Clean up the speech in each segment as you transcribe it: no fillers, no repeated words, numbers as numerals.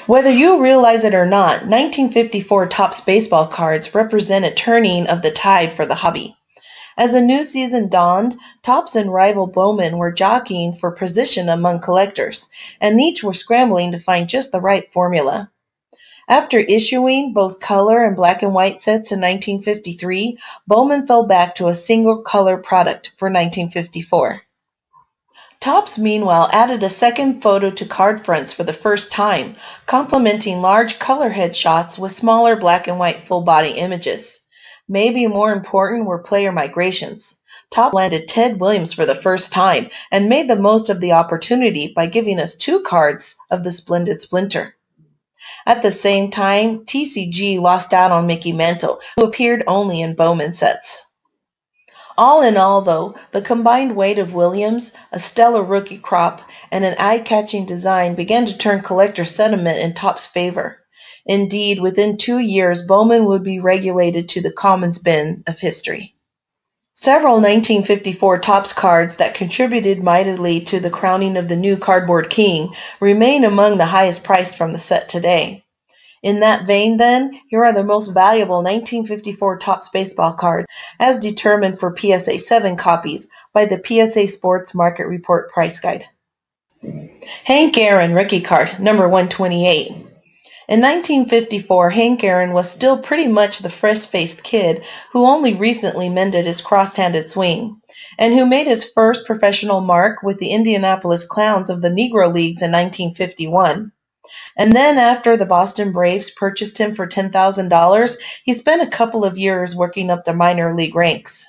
Whether you realize it or not, 1954 Topps baseball cards represent a turning of the tide for the hobby. As a new season dawned, Topps and rival Bowman were jockeying for position among collectors, and each were scrambling to find just the right formula. After issuing both color and black and white sets in 1953, Bowman fell back to a single color product for 1954. Topps, meanwhile, added a second photo to card fronts for the first time, complementing large color headshots with smaller black and white full-body images. Maybe more important were player migrations. Topps landed Ted Williams for the first time and made the most of the opportunity by giving us 2 cards of the Splendid Splinter. At the same time, TCG lost out on Mickey Mantle, who appeared only in Bowman sets. All in all, though, the combined weight of Williams, a stellar rookie crop, and an eye-catching design began to turn collector sentiment in Topps' favor. Indeed, within 2 years, Bowman would be relegated to the commons bin of history. Several 1954 Topps cards that contributed mightily to the crowning of the new cardboard king remain among the highest priced from the set today. In that vein, then, here are the most valuable 1954 Topps baseball cards, as determined for PSA 7 copies by the PSA Sports Market Report Price Guide. Hank Aaron rookie card, number 128. In 1954, Hank Aaron was still pretty much the fresh-faced kid who only recently mended his cross-handed swing, and who made his first professional mark with the Indianapolis Clowns of the Negro Leagues in 1951. And then after the Boston Braves purchased him for $10,000, he spent a couple of years working up the minor league ranks.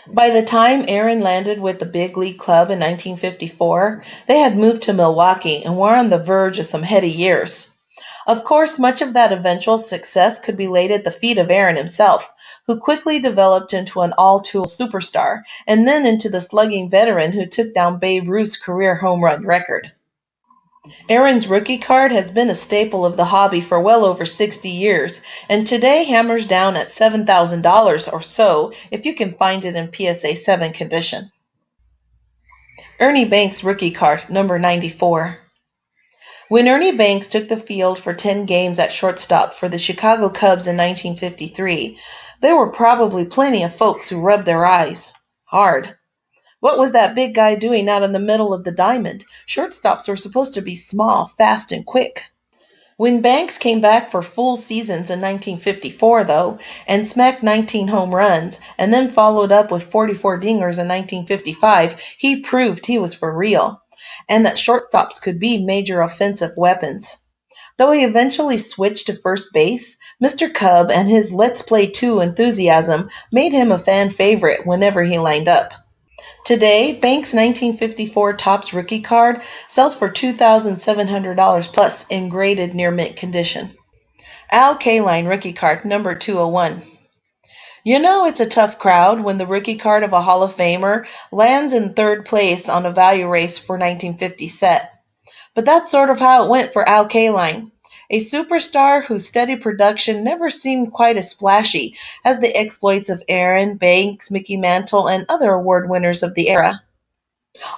By the time Aaron landed with the big league club in 1954, they had moved to Milwaukee and were on the verge of some heady years. Of course, much of that eventual success could be laid at the feet of Aaron himself, who quickly developed into an all-tool superstar, and then into the slugging veteran who took down Babe Ruth's career home run record. Aaron's rookie card has been a staple of the hobby for well over 60 years, and today hammers down at $7,000 or so if you can find it in PSA 7 condition. Ernie Banks rookie card, number 94. When Ernie Banks took the field for 10 games at shortstop for the Chicago Cubs in 1953, there were probably plenty of folks who rubbed their eyes hard. What was that big guy doing out in the middle of the diamond? Shortstops were supposed to be small, fast, and quick. When Banks came back for full seasons in 1954, though, and smacked 19 home runs, and then followed up with 44 dingers in 1955, he proved he was for real, and that shortstops could be major offensive weapons. Though he eventually switched to first base, Mr. Cub and his Let's Play 2 enthusiasm made him a fan favorite whenever he lined up. Today, Banks' 1954 Topps rookie card sells for $2,700 plus in graded near mint condition. Al Kaline rookie card, number 201. You know it's a tough crowd when the rookie card of a Hall of Famer lands in third place on a value race for 1950 set. But that's sort of how it went for Al Kaline, a superstar whose steady production never seemed quite as splashy as the exploits of Aaron, Banks, Mickey Mantle, and other award winners of the era.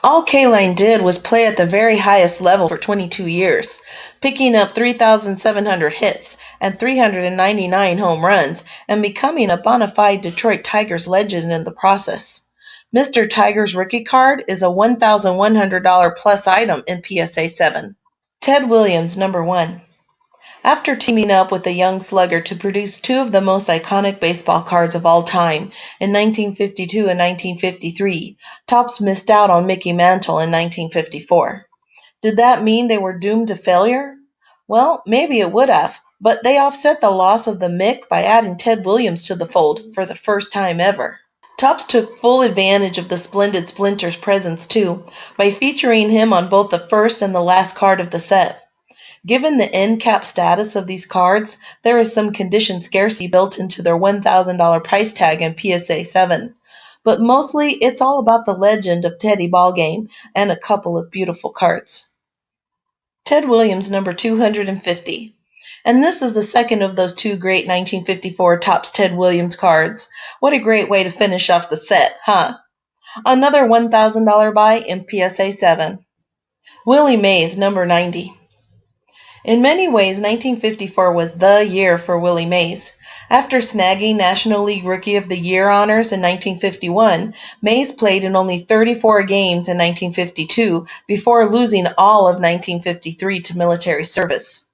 All Kaline did was play at the very highest level for 22 years, picking up 3,700 hits and 399 home runs, and becoming a bona fide Detroit Tigers legend in the process. Mr. Tiger's rookie card is a $1,100 plus item in PSA 7. Ted Williams, number 1. After teaming up with a young slugger to produce 2 of the most iconic baseball cards of all time in 1952 and 1953, Topps missed out on Mickey Mantle in 1954. Did that mean they were doomed to failure? Well, maybe it would have, but they offset the loss of the Mick by adding Ted Williams to the fold for the first time ever. Topps took full advantage of the Splendid Splinter's presence too, by featuring him on both the first and the last card of the set. Given the end cap status of these cards, there is some condition scarcity built into their $1,000 price tag in PSA 7. But mostly, it's all about the legend of Teddy Ballgame and a couple of beautiful cards. Ted Williams, number 250. And this is the second of those 2 great 1954 Topps Ted Williams cards. What a great way to finish off the set, huh? Another $1,000 buy in PSA 7. Willie Mays, number 90. In many ways, 1954 was the year for Willie Mays. After snagging National League Rookie of the Year honors in 1951, Mays played in only 34 games in 1952 before losing all of 1953 to military service.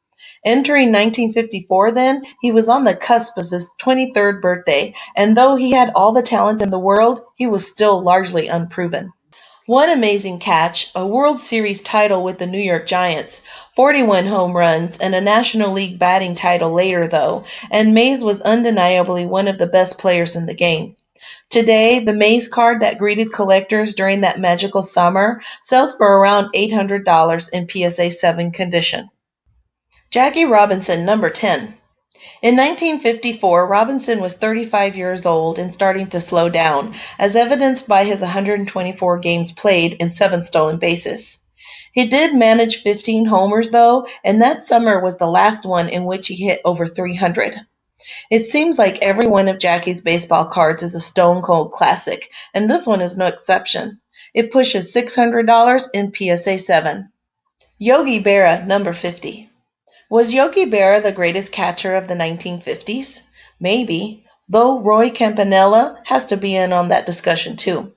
Entering 1954 then, he was on the cusp of his 23rd birthday, and though he had all the talent in the world, he was still largely unproven. One amazing catch, a World Series title with the New York Giants, 41 home runs, and a National League batting title later though, and Mays was undeniably one of the best players in the game. Today, the Mays card that greeted collectors during that magical summer sells for around $800 in PSA 7 condition. Jackie Robinson, number 10. In 1954, Robinson was 35 years old and starting to slow down, as evidenced by his 124 games played and 7 stolen bases. He did manage 15 homers, though, and that summer was the last one in which he hit over 300. It seems like every one of Jackie's baseball cards is a stone-cold classic, and this one is no exception. It pushes $600 in PSA 7. Yogi Berra, number 50. Was Yogi Berra the greatest catcher of the 1950s? Maybe, though Roy Campanella has to be in on that discussion too.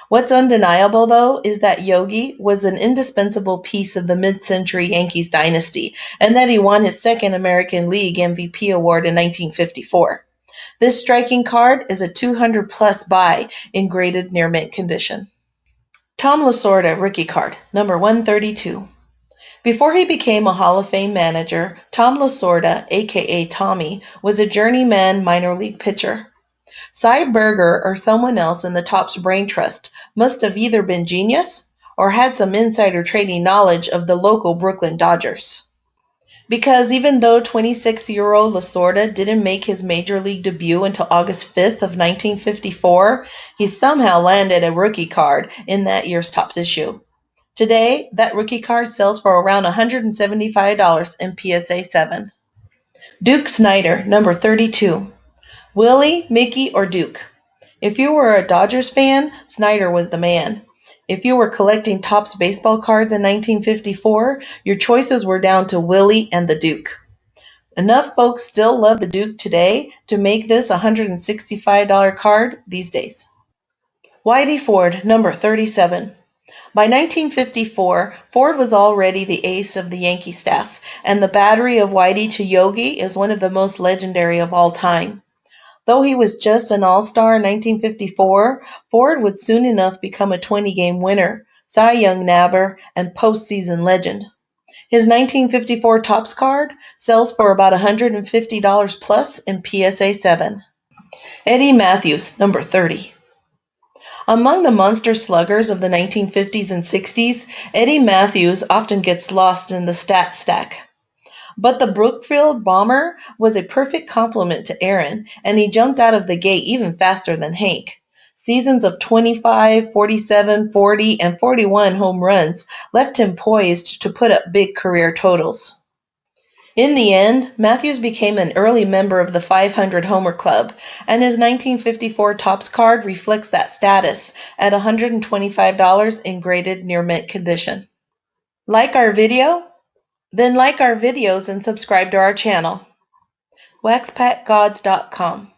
What's undeniable, though, is that Yogi was an indispensable piece of the mid-century Yankees dynasty, and that he won his second American League MVP award in 1954. This striking card is a 200-plus buy in graded near mint condition. Tom Lasorda rookie card, number 132. Before he became a Hall of Fame manager, Tom Lasorda, aka Tommy, was a journeyman minor league pitcher. Cy Berger or someone else in the Topps Brain Trust must have either been genius or had some insider trading knowledge of the local Brooklyn Dodgers. Because even though 26-year-old Lasorda didn't make his major league debut until August 5th of 1954, he somehow landed a rookie card in that year's Topps issue. Today, that rookie card sells for around $175 in PSA 7. Duke Snider, number 32. Willie, Mickey, or Duke? If you were a Dodgers fan, Snider was the man. If you were collecting Topps baseball cards in 1954, your choices were down to Willie and the Duke. Enough folks still love the Duke today to make this a $165 card these days. Whitey Ford, number 37. By 1954, Ford was already the ace of the Yankee staff, and the battery of Whitey to Yogi is one of the most legendary of all time. Though he was just an all-star in 1954, Ford would soon enough become a 20-game winner, Cy Young nabber, and postseason legend. His 1954 Topps card sells for about $150 plus in PSA 7. Eddie Matthews, number 30. Among the monster sluggers of the 1950s and 60s, Eddie Matthews often gets lost in the stat stack. But the Brookfield Bomber was a perfect complement to Aaron, and he jumped out of the gate even faster than Hank. Seasons of 25, 47, 40, and 41 home runs left him poised to put up big career totals. In the end, Matthews became an early member of the 500 Homer Club, and his 1954 Topps card reflects that status at $125 in graded near mint condition. Like our video? Then like our videos and subscribe to our channel. WaxPackGods.com